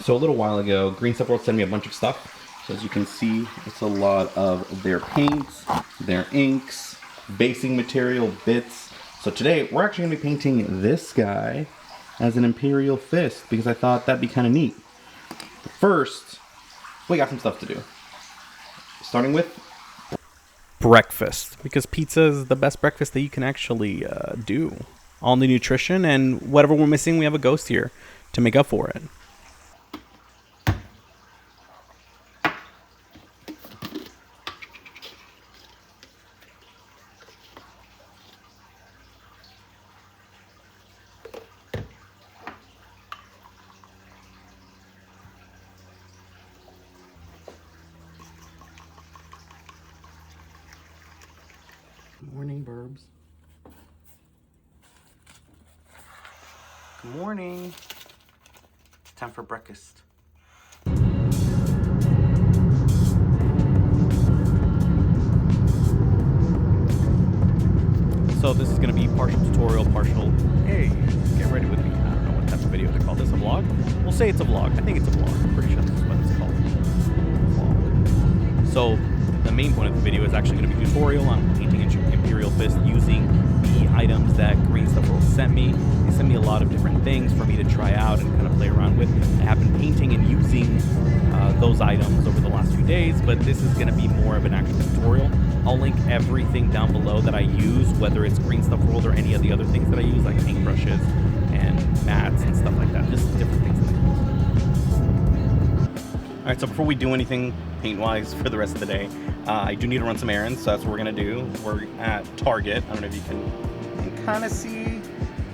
So a little while ago, Greenstuff World sent me a bunch of stuff. So as you can see, it's a lot of their paints, their inks, basing material, bits. So today, we're actually gonna be painting this guy as an Imperial fist because I thought that'd be kind of neat. But first, we got some stuff to do. Starting with breakfast, because pizza is the best breakfast that you can actually do. All the nutrition, and whatever we're missing, we have a ghost here to make up for it. Morning, Burbs. Good morning. Time for breakfast. So this is going to be partial tutorial, partial, hey, get ready with me. I don't know what type of video to call this, a vlog? We'll say it's a vlog. I think it's a vlog. I'm pretty sure that's what it's called. Vlog. So the main point of the video is actually going to be a tutorial on painting an Imperial fist using the items that Greenstuff World sent me. They sent me a lot of different things for me to try out and kind of play around with. I have been painting and using those items over the last few days, but this is going to be more of an actual tutorial. I'll link everything down below that I use, whether it's Greenstuff World or any of the other things that I use, like paintbrushes and mats and stuff like that. Just different things that I use. All right, so before we do anything paint-wise for the rest of the day, I do need to run some errands, so that's what we're gonna do. We're at Target. I don't know if you can kind of see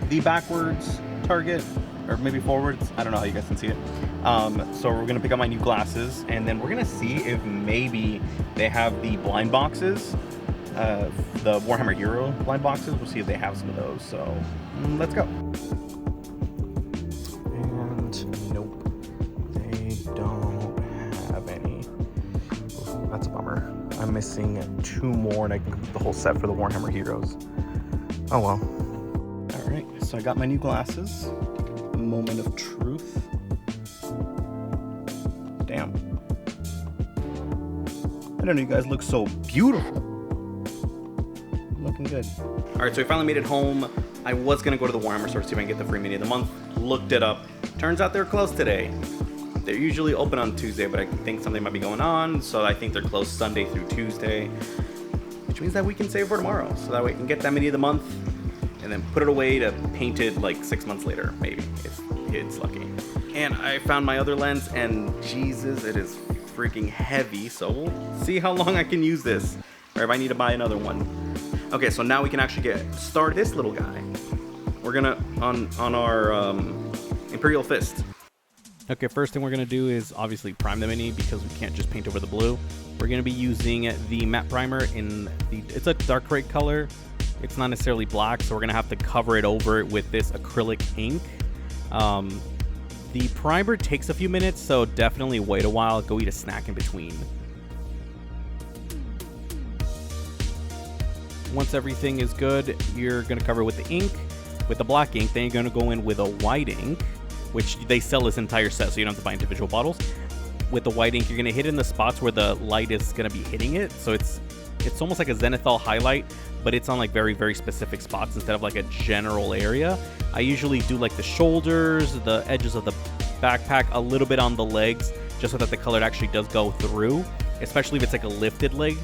the backwards Target, or maybe forwards. I don't know how you guys can see it. So we're gonna pick up my new glasses, and then we're gonna see if maybe they have the blind boxes, the Warhammer Hero blind boxes. We'll see if they have some of those. So let's go. And nope, they don't have any. Ooh, that's a bummer. I'm missing 2 more, and I can complete the whole set for the Warhammer Heroes. Oh well. All right, so I got my new glasses. A moment of truth. Damn. I don't know, you guys look so beautiful. Looking good. All right, so I finally made it home. I was gonna go to the Warhammer store to see if I can get the free mini of the month. Looked it up. Turns out they're closed today. They're usually open on Tuesday, but I think something might be going on, so I think they're closed Sunday through Tuesday, which means that we can save for tomorrow, so that way we can get that mini of the month and then put it away to paint it like 6 months later, maybe, if it's lucky. And I found my other lens, and Jesus, it is freaking heavy, so we'll see how long I can use this, or if I need to buy another one. Okay, so now we can actually get started. This little guy, we're gonna, on our Imperial fist. Okay, first thing we're gonna do is obviously prime the mini, because we can't just paint over the blue. We're gonna be using the matte primer in it's a dark gray color. It's not necessarily black, so we're gonna have to cover it over with this acrylic ink. The primer takes a few minutes, so definitely wait a while. Go eat a snack in between. Once everything is good, you're gonna cover it with the ink, with the black ink. Then you're gonna go in with a white ink, which they sell this entire set, so you don't have to buy individual bottles. With the white ink, you're gonna hit in the spots where the light is gonna be hitting it. So it's almost like a zenithal highlight, but it's on like very, very specific spots instead of like a general area. I usually do like the shoulders, the edges of the backpack, a little bit on the legs, just so that the color actually does go through, especially if it's like a lifted leg.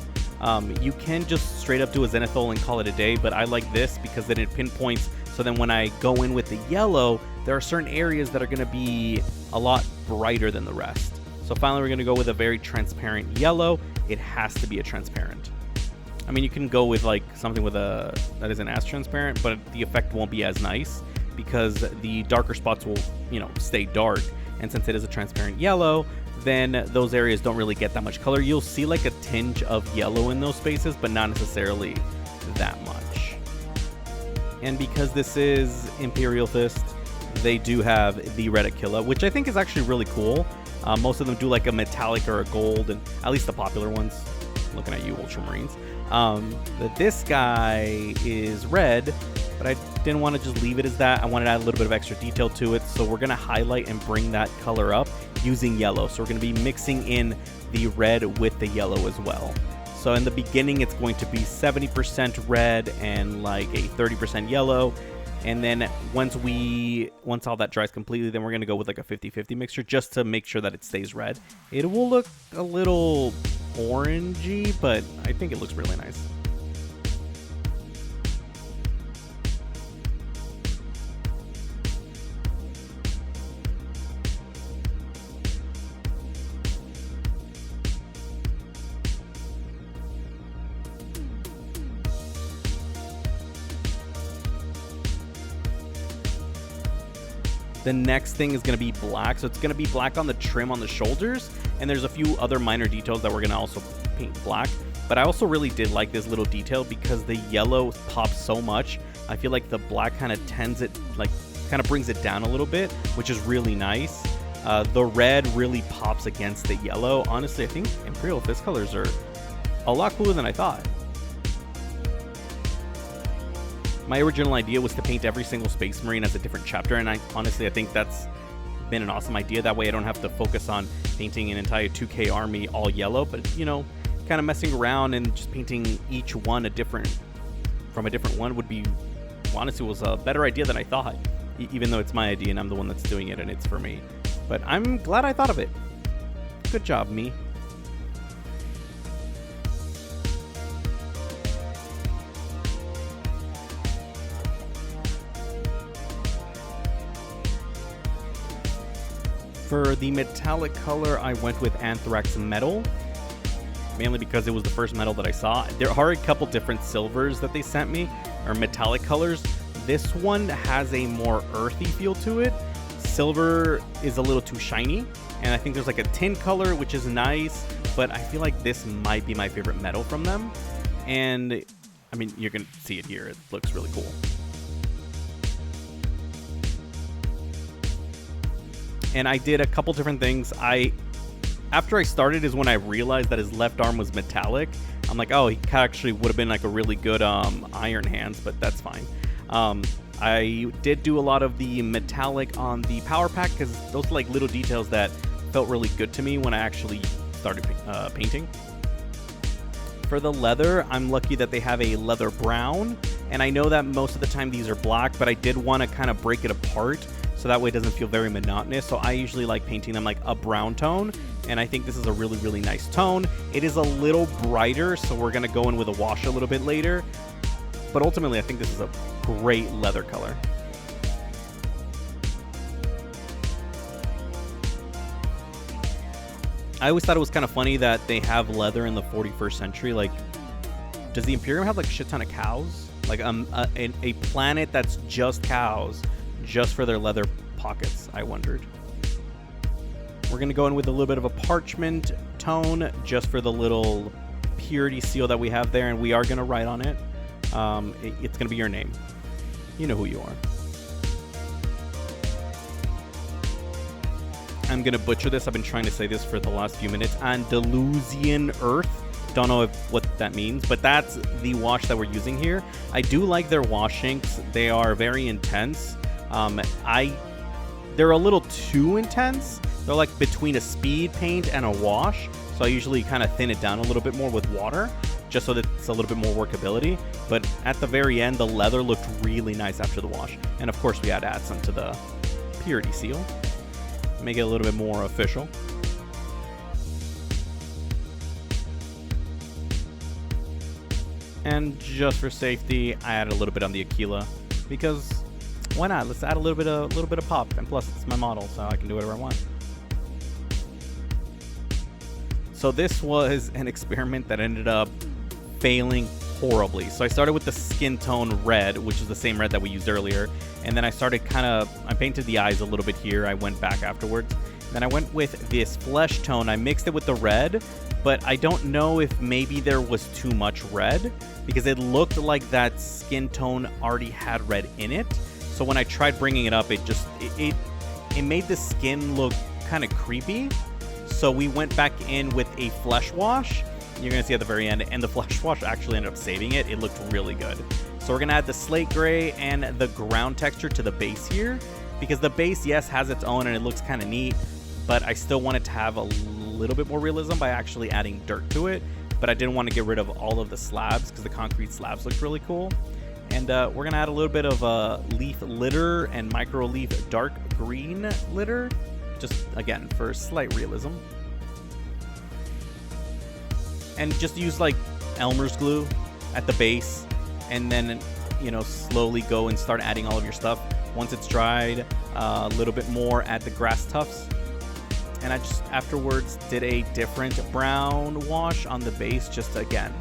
You can just straight up do a zenithal and call it a day, but I like this because then it pinpoints. So then when I go in with the yellow, there are certain areas that are gonna be a lot brighter than the rest. So finally, we're gonna go with a very transparent yellow. It has to be a transparent. I mean, you can go with like something with that isn't as transparent, but the effect won't be as nice because the darker spots will, stay dark. And since it is a transparent yellow, then those areas don't really get that much color. You'll see like a tinge of yellow in those spaces, but not necessarily that much. And because this is Imperial Fist, they do have the red Aquila, which I think is actually really cool. Most of them do like a metallic or a gold, and at least the popular ones. Looking at you, Ultramarines. This guy is red, but I Didn't want to just leave it as that. I wanted to add a little bit of extra detail to it. So we're going to highlight and bring that color up using yellow. So we're going to be mixing in the red with the yellow as well. So in the beginning, it's going to be 70% red and like a 30% yellow. And then once all that dries completely, then we're going to go with like a 50-50 mixture just to make sure that it stays red. It will look a little orangey, but I think it looks really nice. The next thing is going to be black. So it's going to be black on the trim on the shoulders. And there's a few other minor details that we're going to also paint black. But I also really did like this little detail because the yellow pops so much. I feel like the black kind of brings it down a little bit, which is really nice. The red really pops against the yellow. Honestly, I think Imperial Fist colors are a lot cooler than I thought. My original idea was to paint every single Space Marine as a different chapter, and I think that's been an awesome idea. That way I don't have to focus on painting an entire 2K army all yellow, but, you know, kind of messing around and just painting each one from a different one would be, honestly, was a better idea than I thought, even though it's my idea and I'm the one that's doing it and it's for me. But I'm glad I thought of it. Good job, me. For the metallic color, I went with Anthrax Metal, mainly because it was the first metal that I saw. There are a couple different silvers that they sent me, or metallic colors. This one has a more earthy feel to it. Silver is a little too shiny, and I think there's like a tin color, which is nice, but I feel like this might be my favorite metal from them. And, I mean, you're going to see it here. It looks really cool. And I did a couple different things. After I started is when I realized that his left arm was metallic. I'm like, oh, he actually would have been like a really good iron hands, but that's fine. I did do a lot of the metallic on the power pack because those are like little details that felt really good to me when I actually started painting. For the leather, I'm lucky that they have a leather brown, and I know that most of the time these are black, but I did want to kind of break it apart so that way it doesn't feel very monotonous. So I usually like painting them like a brown tone, and I think this is a really, really nice tone. It is a little brighter, so we're going to go in with a wash a little bit later, but ultimately I think this is a great leather color. I always thought it was kind of funny that they have leather in the 41st century. Like, does the Imperium have like a shit ton of cows? Like a planet that's just cows, just for their leather pockets, I wondered. We're going to go in with a little bit of a parchment tone just for the little purity seal that we have there, and we are going to write on it. It's going to be your name. You know who you are. I'm going to butcher this. I've been trying to say this for the last few minutes. Andalusian Earth. Don't know what that means, but that's the wash that we're using here. I do like their wash inks. They are very intense. They're a little too intense. They're like between a speed paint and a wash. So I usually kind of thin it down a little bit more with water, just so that it's a little bit more workability. But at the very end, the leather looked really nice after the wash. And of course, we had to add some to the purity seal. Make it a little bit more official. And just for safety, I added a little bit on the Aquila because why not? Let's add a little bit of pop, and plus it's my model, so I can do whatever I want. So this was an experiment that ended up failing horribly. So I started with the skin tone red, which is the same red that we used earlier, and then I painted the eyes a little bit here. I went back afterwards. Then I went with this flesh tone. I mixed it with the red, but I don't know if maybe there was too much red because it looked like that skin tone already had red in it. So when I tried bringing it up, it made the skin look kind of creepy. So we went back in with a flesh wash. You're going to see at the very end, and the flesh wash actually ended up saving it. It looked really good. So we're gonna add the slate gray and the ground texture to the base here, because the base, yes, has its own and it looks kind of neat, but I still wanted to have a little bit more realism by actually adding dirt to it. But I didn't want to get rid of all of the slabs because the concrete slabs look really cool. And we're gonna add a little bit of leaf litter and micro leaf dark green litter, just again for slight realism. And just use like Elmer's glue at the base, and then, you know, slowly go and start adding all of your stuff. Once it's dried, a little bit more, add the grass tufts. And I just afterwards did a different brown wash on the base, just again,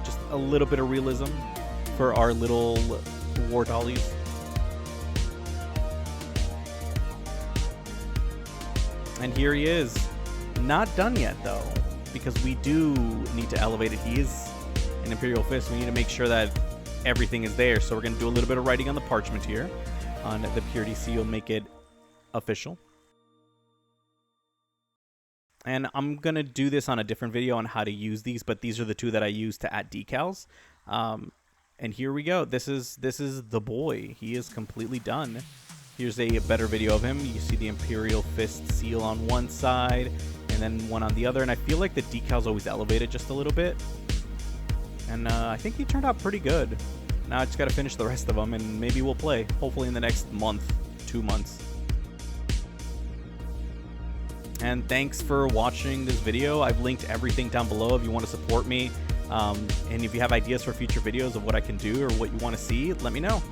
just a little bit of realism for our little war dollies. And here he is. Not done yet though, because we do need to elevate it. He is an Imperial Fist. We need to make sure that everything is there. So we're going to do a little bit of writing on the parchment here on the purity seal, make it official. And I'm going to do this on a different video on how to use these, but these are the two that I use to add decals. And here we go. This is the boy. He is completely done. Here's a better video of him. You see the Imperial Fist seal on one side and then one on the other. And I feel like the decal's always elevated just a little bit. And I think he turned out pretty good. Now I just got to finish the rest of them, and maybe we'll play. Hopefully in the next month, 2 months. And thanks for watching this video. I've linked everything down below if you want to support me. And if you have ideas for future videos of what I can do or what you want to see, let me know.